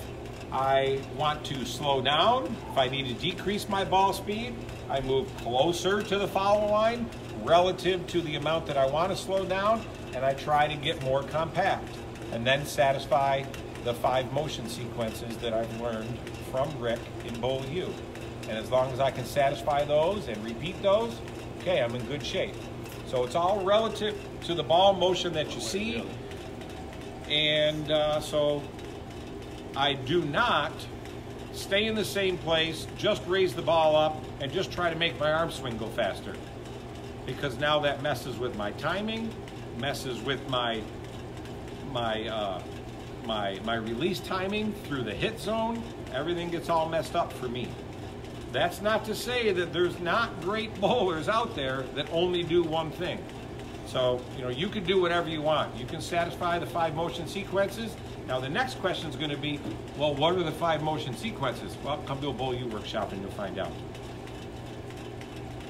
I want to slow down, if I need to decrease my ball speed, I move closer to the foul line relative to the amount that I want to slow down, and I try to get more compact, and then satisfy the 5 motion sequences that I've learned from Rick in Bowl U. And as long as I can satisfy those and repeat those, okay, I'm in good shape. So it's all relative to the ball motion that you see, and so I do not stay in the same place, just raise the ball up, and just try to make my arm swing go faster. Because now that messes with my timing, messes with my release timing through the hit zone. Everything gets all messed up for me. That's not to say that there's not great bowlers out there that only do one thing. So, you know, you can do whatever you want. You can satisfy the 5 motion sequences. Now, the next question is going to be, well, what are the 5 motion sequences? Well, come to a Bowl U workshop and you'll find out.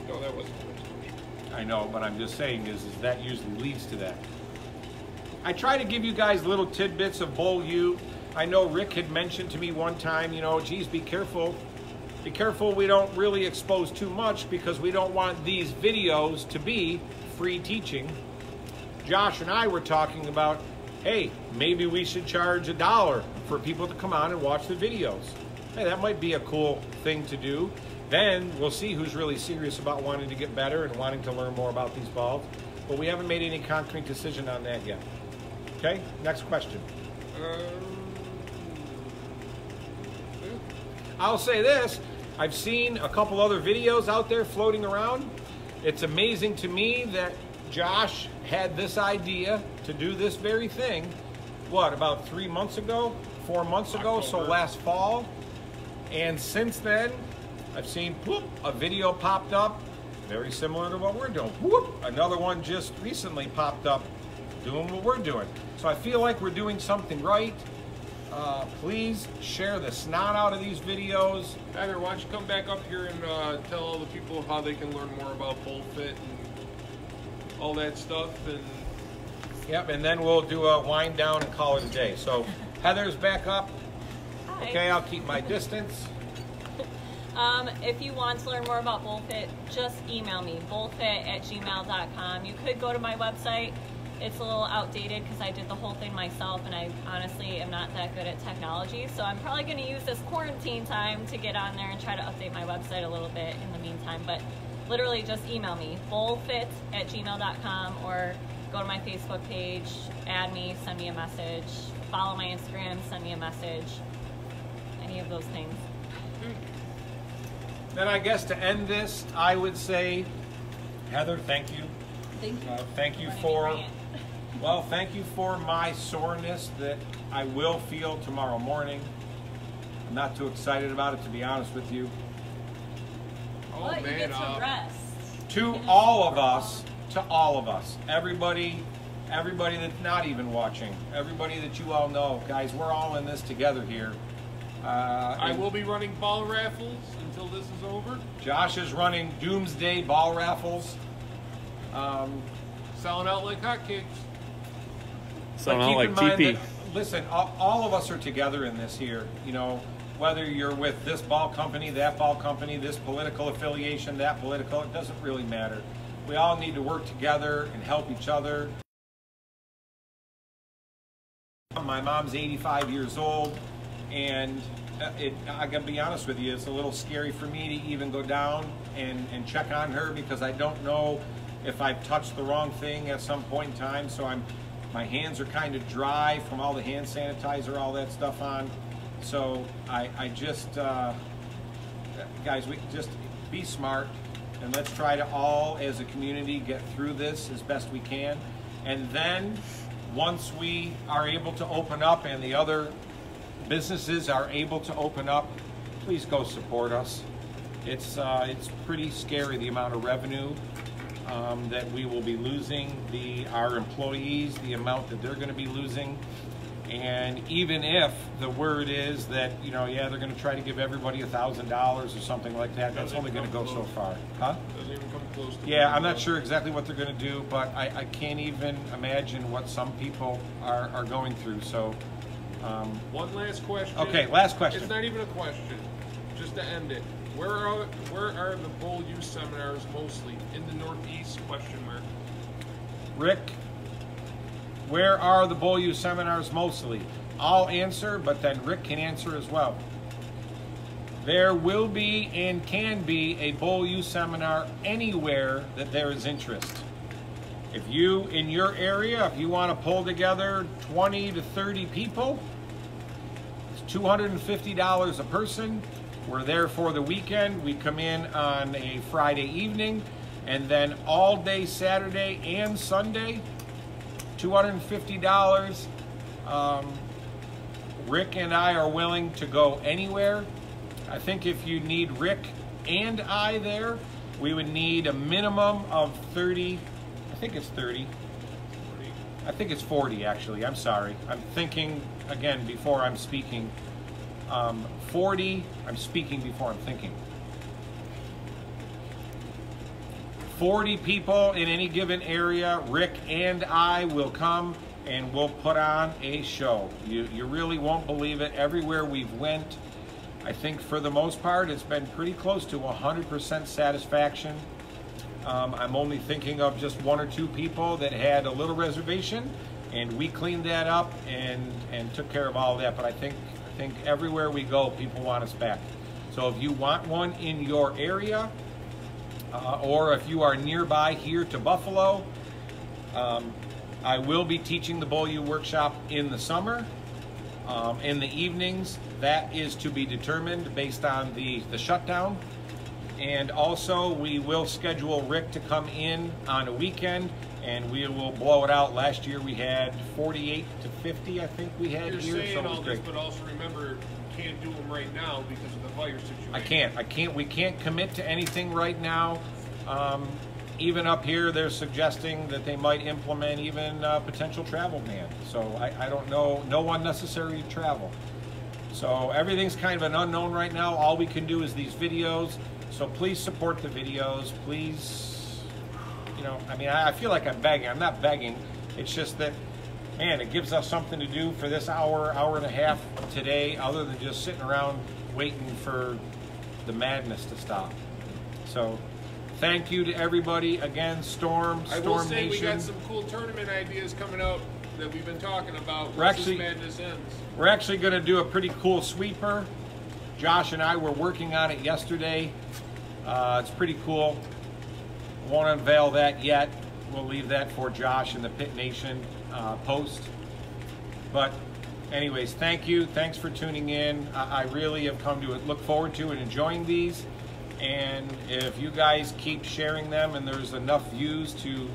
No, that wasn't the next question. I know, but I'm just saying is that usually leads to that. I try to give you guys little tidbits of Bowl U. I know Rick had mentioned to me one time, you know, geez, be careful. Be careful we don't really expose too much because we don't want these videos to be free teaching. Josh and I were talking about, hey, maybe we should charge $1 for people to come on and watch the videos. Hey, that might be a cool thing to do. Then we'll see who's really serious about wanting to get better and wanting to learn more about these balls. But we haven't made any concrete decision on that yet. Okay, next question. I'll say this, I've seen a couple other videos out there floating around. It's amazing to me that Josh had this idea to do this very thing, what, about 3 months ago, 4 months ago, so last fall. And since then, I've seen, whoop, a video popped up, very similar to what we're doing. Whoop, another one just recently popped up, doing what we're doing. So I feel like we're doing something right. Please share the snot out of these videos. Heather, why don't you come back up here and tell all the people how they can learn more about BowlFit and all that stuff. And yep, and then we'll do a wind down and call it a day. So Heather's back up. Hi. Okay, I'll keep my distance. If you want to learn more about BowlFit, just email me, bowlfit@gmail.com. You could go to my website, it's a little outdated because I did the whole thing myself, and I honestly am not that good at technology. So I'm probably going to use this quarantine time to get on there and try to update my website a little bit in the meantime. But literally just email me, bowlfit@gmail.com, or go to my Facebook page, add me, send me a message, follow my Instagram, send me a message, any of those things. Then I guess to end this, I would say, Heather, thank you. Thank you. Thank you Letting me for, rant. well, thank you for my soreness that I will feel tomorrow morning. I'm not too excited about it, to be honest with you. Well, you get to rest. To all of us, everybody that's not even watching, everybody that you all know, guys, we're all in this together here. I will be running ball raffles until this is over. Josh is running doomsday ball raffles. Selling out like hotcakes. Sound But out keep like in mind TP. that, listen, all of us are together in this here. You know, whether you're with this ball company, that ball company, this political affiliation, that political, it doesn't really matter. We all need to work together and help each other. My mom's 85 years old, and I gotta be honest with you, it's a little scary for me to even go down and check on her, because I don't know if I've touched the wrong thing at some point in time. So my hands are kind of dry from all the hand sanitizer, all that stuff on. So I just, guys, we just be smart, and let's try to all, as a community, get through this as best we can. And then once we are able to open up and the other businesses are able to open up, please go support us. It's pretty scary, the amount of revenue that we will be losing, our employees, the amount that they're going to be losing. And even if the word is that, you know, yeah, they're going to try to give everybody $1,000 or something like that, that's only going to go so far. Huh? Doesn't even come close to Yeah, I'm not sure exactly what they're going to do, but I can't even imagine what some people are going through. So, one last question. okay, last question. It's not even a question. Just to end it, where are the Bowl Youth seminars mostly? In the Northeast? Question mark. Rick, where are the Bowl Youth seminars mostly? I'll answer, but then Rick can answer as well. There will be and can be a Bowl Youth seminar anywhere that there is interest. If you, in your area, if you want to pull together 20 to 30 people, it's $250 a person. We're there for the weekend. We come in on a Friday evening, and then all day Saturday and Sunday, $250. Rick and I are willing to go anywhere. I think if you need Rick and I there, we would need a minimum of 30. I think it's 30. I think it's 40, actually. I'm sorry. I'm thinking, again, before I'm speaking. 40, I'm speaking before I'm thinking. 40 people in any given area, Rick and I will come and we'll put on a show. You really won't believe it. Everywhere we've went, I think for the most part, it's been pretty close to 100% satisfaction. I'm only thinking of just one or two people that had a little reservation, and we cleaned that up and took care of all of that. But I think everywhere we go, people want us back. So if you want one in your area, or if you are nearby here to Buffalo, I will be teaching the Bowl U workshop in the summer. In the evenings, that is to be determined based on the shutdown. And also, we will schedule Rick to come in on a weekend, and we will blow it out. Last year we had 48 to 50, I think we had You're here. saying So it was all great. this, but also remember, you can't do them right now because of the virus situation. I can't. We can't commit to anything right now. Even up here, they're suggesting that they might implement even a potential travel ban. So I don't know. No unnecessary travel. So everything's kind of an unknown right now. All we can do is these videos. So please support the videos. Please, you know, I mean, I feel like I'm begging. I'm not begging. It's just that, man, it gives us something to do for this hour and a half today, other than just sitting around waiting for the madness to stop. So thank you to everybody again. Storm I will say Nation. we got some cool tournament ideas coming up that we've been talking about. We're once actually- this madness ends. We're actually going to do a pretty cool sweeper. Josh and I were working on it yesterday. It's pretty cool. Won't unveil that yet. We'll leave that for Josh and the Pit Nation post. But anyways, thank you. Thanks for tuning in. I really have come to look forward to and enjoying these. And if you guys keep sharing them and there's enough views to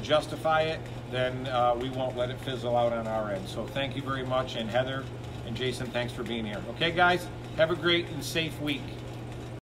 justify it, then we won't let it fizzle out on our end. So thank you very much. And Heather and Jason, thanks for being here. Okay, guys, have a great and safe week.